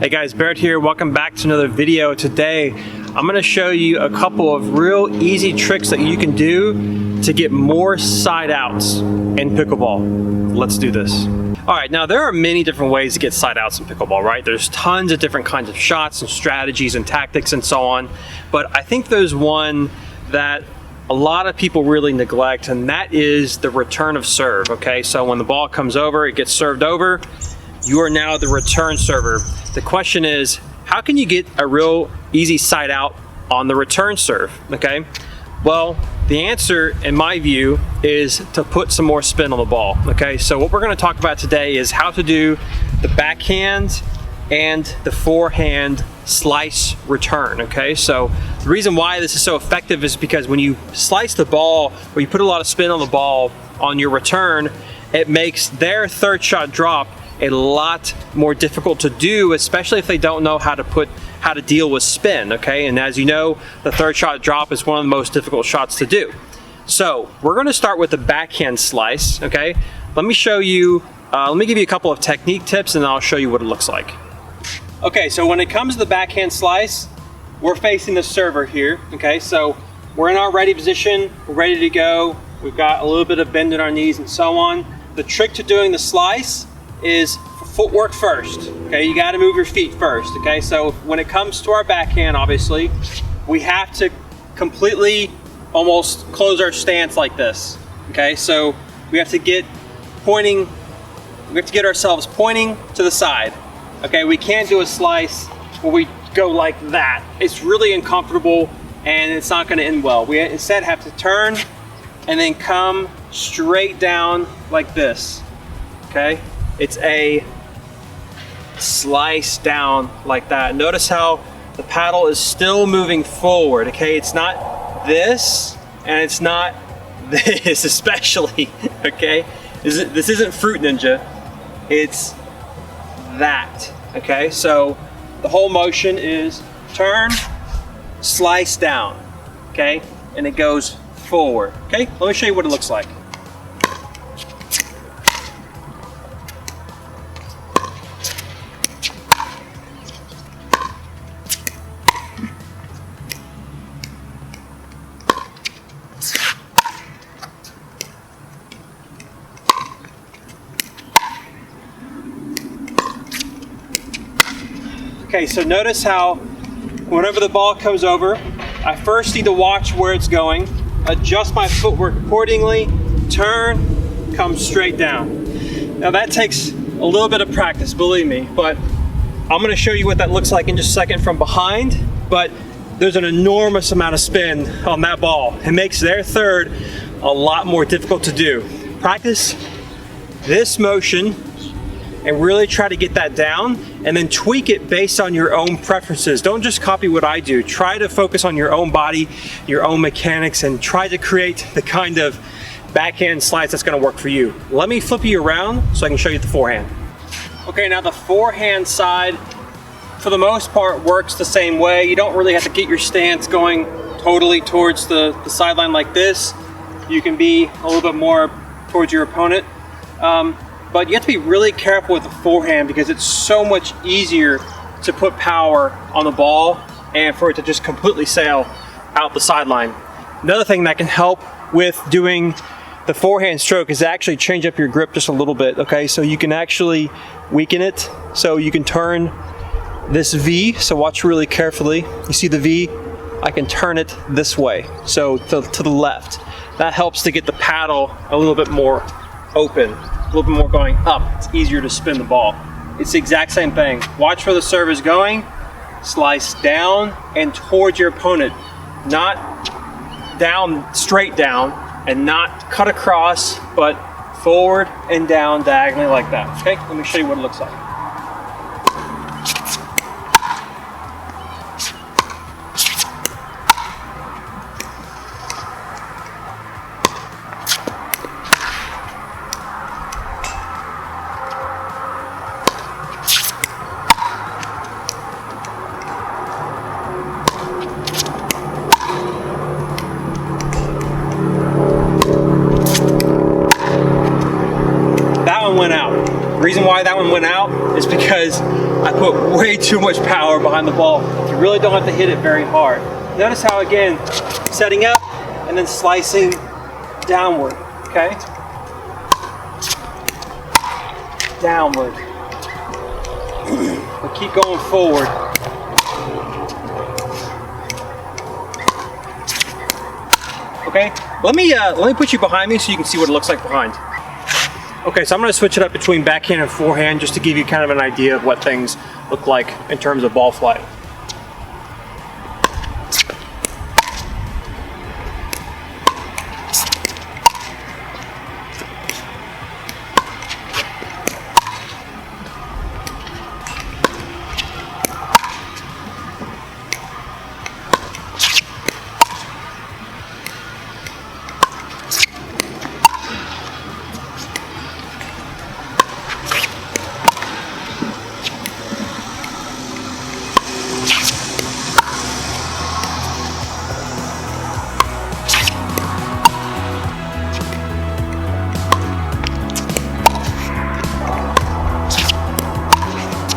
Hey guys, Barrett here. Welcome back to another video. Today, I'm going to show you a couple of real easy tricks that you can do to get more side outs in pickleball. Let's do this. All right, now there are many different ways to get side outs in pickleball, right? There's tons of different kinds of shots and strategies and tactics and so on. But I think there's one that a lot of people really neglect, and that is the return of serve, okay? So when the ball comes over, it gets served over, you are now the return server. The question is, how can you get a real easy side out on the return serve, okay? Well, the answer, in my view, is to put some more spin on the ball, okay? So what we're gonna talk about today is how to do the backhand and the forehand slice return, okay? So the reason why this is so effective is because when you slice the ball, or you put a lot of spin on the ball on your return, it makes their third shot drop a lot more difficult to do, especially if they don't know how to deal with spin, okay? And as you know, the third shot drop is one of the most difficult shots to do. So we're gonna start with the backhand slice, okay? Let me show you, let me give you a couple of technique tips and I'll show you what it looks like. Okay, so when it comes to the backhand slice, we're facing the server here, okay? So we're in our ready position, we're ready to go. We've got a little bit of bend in our knees and so on. The trick to doing the slice is footwork first, okay? You gotta move your feet first, okay? So when it comes to our backhand, obviously, we have to completely almost close our stance like this, okay? So we have to get ourselves pointing to the side, okay? We can't do a slice where we go like that. It's really uncomfortable and it's not gonna end well. We instead have to turn and then come straight down like this, okay? It's a slice down like that. Notice how the paddle is still moving forward, okay? It's not this, and it's not this especially, okay? This isn't Fruit Ninja, it's that, okay? So the whole motion is turn, slice down, okay? And it goes forward, okay? Let me show you what it looks like. Okay, so notice how whenever the ball comes over, I first need to watch where it's going, adjust my footwork accordingly, turn, come straight down. Now that takes a little bit of practice, believe me, but I'm gonna show you what that looks like in just a second from behind, but there's an enormous amount of spin on that ball. It makes their third a lot more difficult to do. Practice this motion and really try to get that down and then tweak it based on your own preferences. Don't just copy what I do. Try to focus on your own body, your own mechanics, and try to create the kind of backhand slice that's gonna work for you. Let me flip you around so I can show you the forehand. Okay, now the forehand side, for the most part, works the same way. You don't really have to get your stance going totally towards the sideline like this. You can be a little bit more towards your opponent. But you have to be really careful with the forehand because it's so much easier to put power on the ball and for it to just completely sail out the sideline. Another thing that can help with doing the forehand stroke is to actually change up your grip just a little bit, okay? So you can actually weaken it. So you can turn this V, so watch really carefully. You see the V? I can turn it this way, so to the left. That helps to get the paddle a little bit more open. A little bit more going up. It's easier to spin the ball. It's the exact same thing. Watch where the serve is going, slice down and towards your opponent. Not down, straight down, and not cut across, but forward and down diagonally like that. Okay, let me show you what it looks like. Went out. The reason why that one went out is because I put way too much power behind the ball. You really don't have to hit it very hard. Notice how, again, setting up and then slicing downward, okay? Downward. But keep going forward. Okay, let me put you behind me so you can see what it looks like behind. Okay, so I'm going to switch it up between backhand and forehand just to give you kind of an idea of what things look like in terms of ball flight.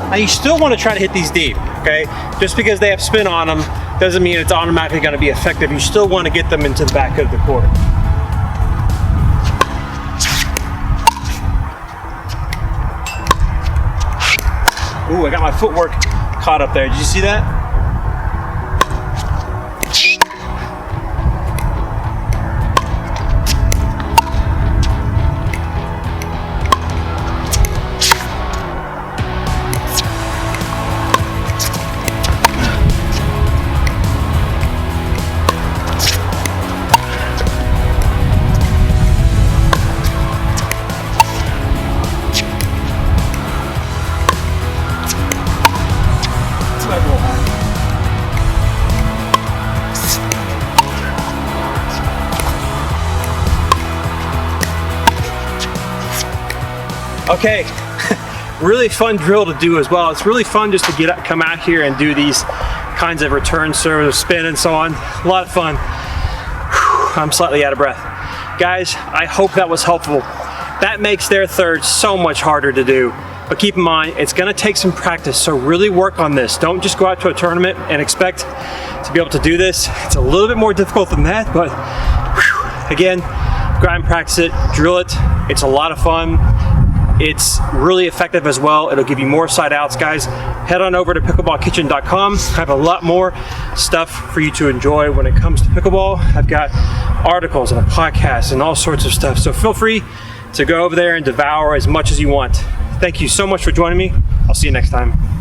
Now you still want to try to hit these deep, okay? Just because they have spin on them doesn't mean it's automatically going to be effective. You still want to get them into the back of the court. Ooh, I got my footwork caught up there. Did you see that? Okay, really fun drill to do as well. It's really fun just to come out here and do these kinds of return serves, spin and so on. A lot of fun. Whew, I'm slightly out of breath. Guys, I hope that was helpful. That makes their third so much harder to do. But keep in mind, it's gonna take some practice, so really work on this. Don't just go out to a tournament and expect to be able to do this. It's a little bit more difficult than that, but whew, again, go out and practice it, drill it. It's a lot of fun. It's really effective as well. It'll give you more side outs, guys. Head on over to pickleballkitchen.com. I have a lot more stuff for you to enjoy when it comes to pickleball. I've got articles and a podcast and all sorts of stuff. So feel free to go over there and devour as much as you want. Thank you so much for joining me. I'll see you next time.